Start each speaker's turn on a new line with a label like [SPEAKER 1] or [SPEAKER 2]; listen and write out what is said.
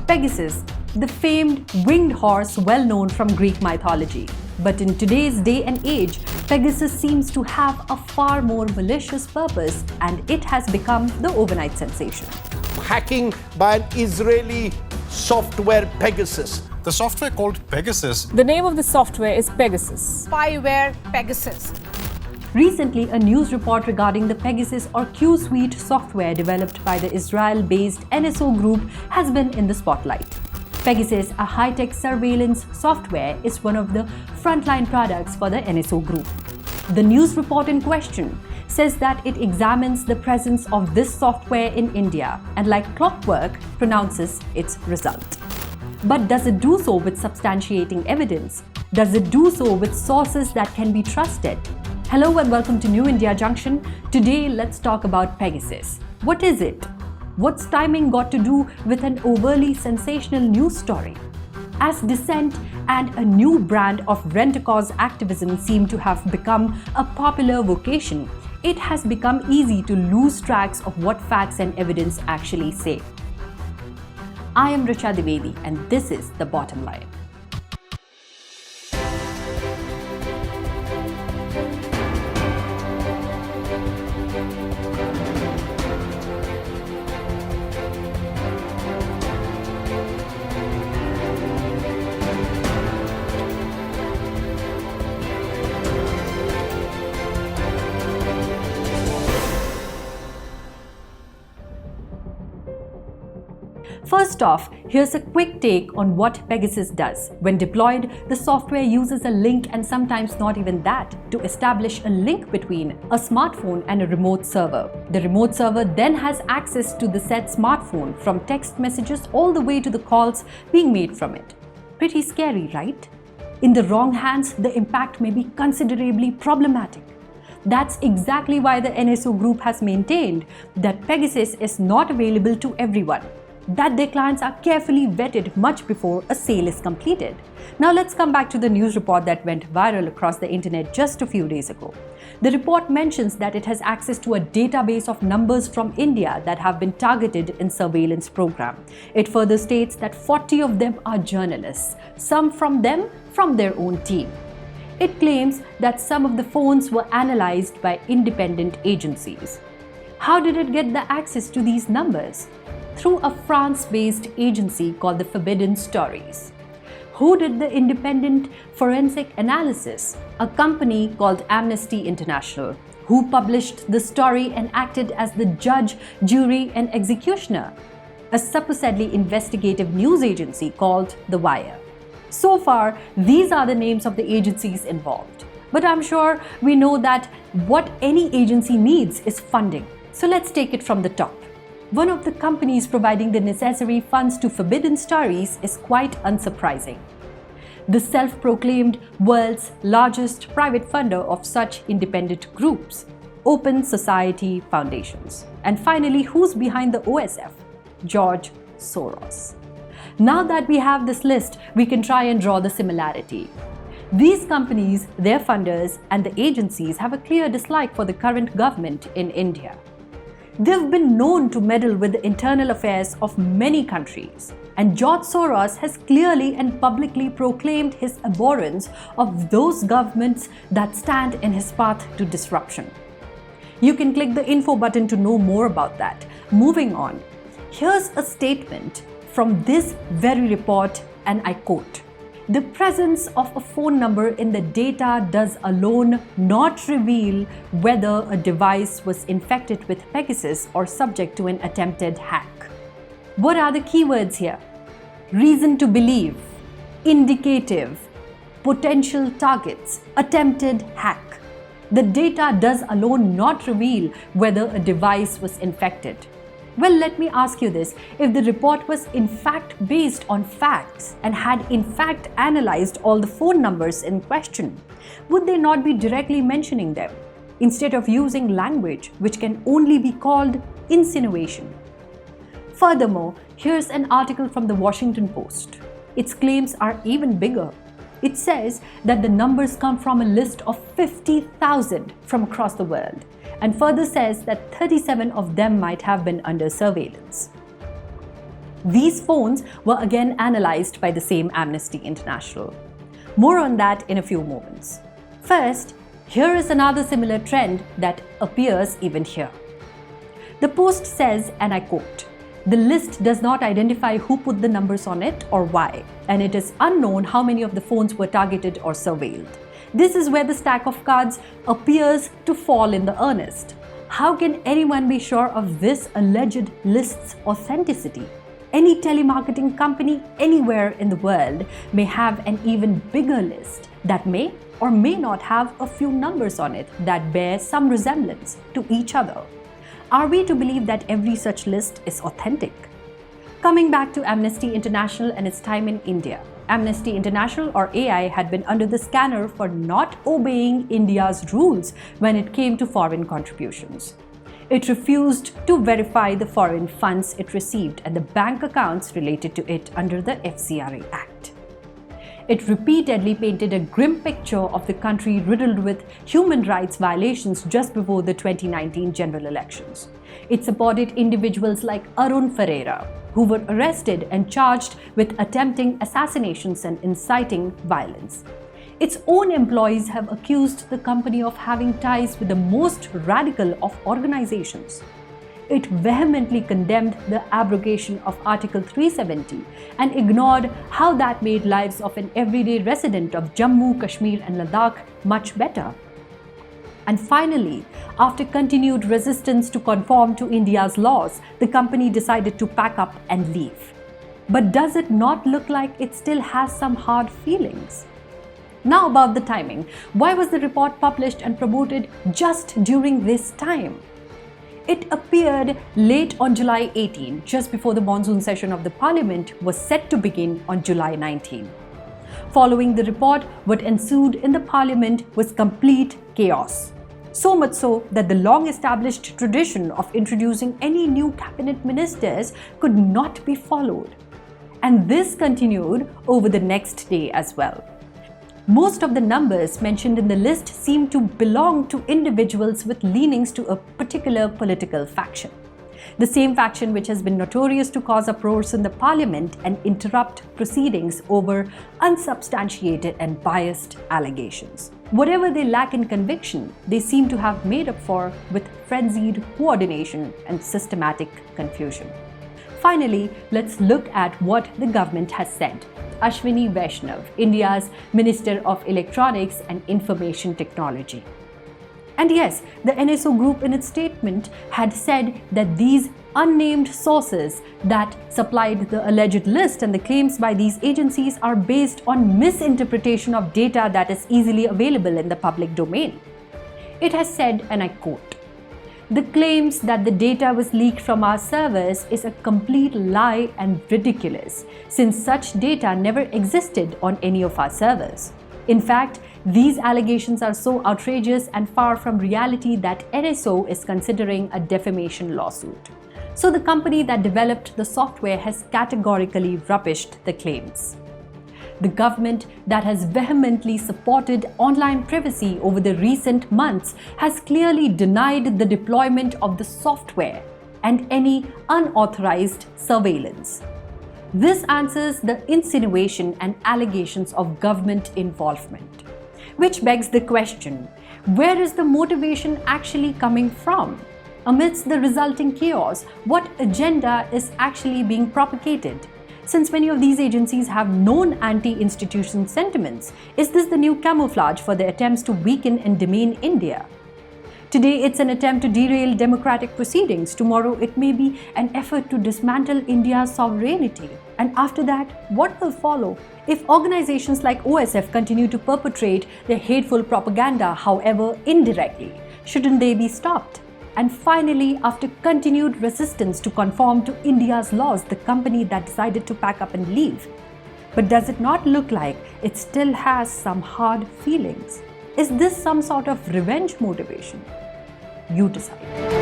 [SPEAKER 1] Pegasus, the famed winged horse well known from Greek mythology. But in today's day and age, Pegasus seems to have a far more malicious purpose, and it has become the overnight sensation.
[SPEAKER 2] Hacking by an Israeli software Pegasus.
[SPEAKER 3] The software called Pegasus.
[SPEAKER 4] The name of the software is Pegasus.
[SPEAKER 5] Spyware Pegasus.
[SPEAKER 1] Recently, a news report regarding the Pegasus or Q Suite software developed by the Israel-based NSO group has been in the spotlight. Pegasus, a high-tech surveillance software, is one of the frontline products for the NSO group. The news report in question says that it examines the presence of this software in India and, like clockwork, pronounces its result. But does it do so with substantiating evidence? Does it do so with sources that can be trusted? Hello and welcome to New India Junction. Today, let's talk about Pegasus. What is it? What's timing got to do with an overly sensational news story? As dissent and a new brand of rent-a-cause activism seem to have become a popular vocation, it has become easy to lose tracks of what facts and evidence actually say. I am Richa Dwivedi, and this is The Bottom Line. First off, here's a quick take on what Pegasus does. When deployed, the software uses a link, and sometimes not even that, to establish a link between a smartphone and a remote server. The remote server then has access to the said smartphone, from text messages all the way to the calls being made from it. Pretty scary, right? In the wrong hands, the impact may be considerably problematic. That's exactly why the NSO group has maintained that Pegasus is not available to everyone, that their clients are carefully vetted much before a sale is completed. Now let's come back to the news report that went viral across the internet just a few days ago. The report mentions that it has access to a database of numbers from India that have been targeted in surveillance program. It further states that 40 of them are journalists, some from them from their own team. It claims that some of the phones were analyzed by independent agencies. How did it get the access to these numbers? Through a France-based agency called the Forbidden Stories. Who did the independent forensic analysis? A company called Amnesty International. Who published the story and acted as the judge, jury, and executioner? A supposedly investigative news agency called The Wire. So far, these are the names of the agencies involved. But I'm sure we know that what any agency needs is funding. So let's take it from the top. One of the companies providing the necessary funds to Forbidden Stories is quite unsurprising. The self-proclaimed world's largest private funder of such independent groups, Open Society Foundations. And finally, who's behind the OSF? George Soros. Now that we have this list, we can try and draw the similarity. These companies, their funders, and the agencies have a clear dislike for the current government in India. They've been known to meddle with the internal affairs of many countries, and George Soros has clearly and publicly proclaimed his abhorrence of those governments that stand in his path to disruption. You can click the info button to know more about that. Moving on, here's a statement from this very report, and I quote, "The presence of a phone number in the data does alone not reveal whether a device was infected with Pegasus or subject to an attempted hack." What are the keywords here? Reason to believe, indicative, potential targets, attempted hack. The data does alone not reveal whether a device was infected. Well, let me ask you this. If the report was in fact based on facts and had in fact analyzed all the phone numbers in question, would they not be directly mentioning them instead of using language which can only be called insinuation? Furthermore, here's an article from the Washington Post. Its claims are even bigger. It says that the numbers come from a list of 50,000 from across the world, and further says that 37 of them might have been under surveillance. These phones were again analyzed by the same Amnesty International. More on that in a few moments. First, here is another similar trend that appears even here. The post says, and I quote, "The list does not identify who put the numbers on it or why, and it is unknown how many of the phones were targeted or surveilled." This is where the stack of cards appears to fall in the earnest. How can anyone be sure of this alleged list's authenticity? Any telemarketing company anywhere in the world may have an even bigger list that may or may not have a few numbers on it that bear some resemblance to each other. Are we to believe that every such list is authentic? Coming back to Amnesty International and its time in India, Amnesty International, or AI, had been under the scanner for not obeying India's rules when it came to foreign contributions. It refused to verify the foreign funds it received and the bank accounts related to it under the FCRA Act. It repeatedly painted a grim picture of the country riddled with human rights violations just before the 2019 general elections. It supported individuals like Arun Ferreira, who were arrested and charged with attempting assassinations and inciting violence. Its own employees have accused the company of having ties with the most radical of organizations. It vehemently condemned the abrogation of Article 370 and ignored how that made lives of an everyday resident of Jammu, Kashmir and Ladakh much better. And finally, after continued resistance to conform to India's laws, the company decided to pack up and leave. But does it not look like it still has some hard feelings? Now about the timing. Why was the report published and promoted just during this time? It appeared late on July 18, just before the monsoon session of the Parliament was set to begin on July 19. Following the report, what ensued in the Parliament was complete chaos. So much so that the long-established tradition of introducing any new cabinet ministers could not be followed. And this continued over the next day as well. Most of the numbers mentioned in the list seem to belong to individuals with leanings to a particular political faction. The same faction which has been notorious to cause uproars in the Parliament and interrupt proceedings over unsubstantiated and biased allegations. Whatever they lack in conviction, they seem to have made up for with frenzied coordination and systematic confusion. Finally, let's look at what the government has said. Ashwini Vaishnav, India's Minister of Electronics and Information Technology. And yes, the NSO group in its statement had said that these unnamed sources that supplied the alleged list and the claims by these agencies are based on misinterpretation of data that is easily available in the public domain. It has said, and I quote, "The claims that the data was leaked from our servers is a complete lie and ridiculous, since such data never existed on any of our servers. In fact, these allegations are so outrageous and far from reality that NSO is considering a defamation lawsuit." So the company that developed the software has categorically rubbished the claims. The government that has vehemently supported online privacy over the recent months has clearly denied the deployment of the software and any unauthorized surveillance. This answers the insinuation and allegations of government involvement, which begs the question, where is the motivation actually coming from? Amidst the resulting chaos, what agenda is actually being propagated? Since many of these agencies have known anti-institution sentiments, is this the new camouflage for their attempts to weaken and demean India? Today, it's an attempt to derail democratic proceedings. Tomorrow, it may be an effort to dismantle India's sovereignty. And after that, what will follow? If organizations like OSF continue to perpetrate their hateful propaganda, however indirectly, shouldn't they be stopped? And finally, after continued resistance to conform to India's laws, the company that decided to pack up and leave. But does it not look like it still has some hard feelings? Is this some sort of revenge motivation? You decide.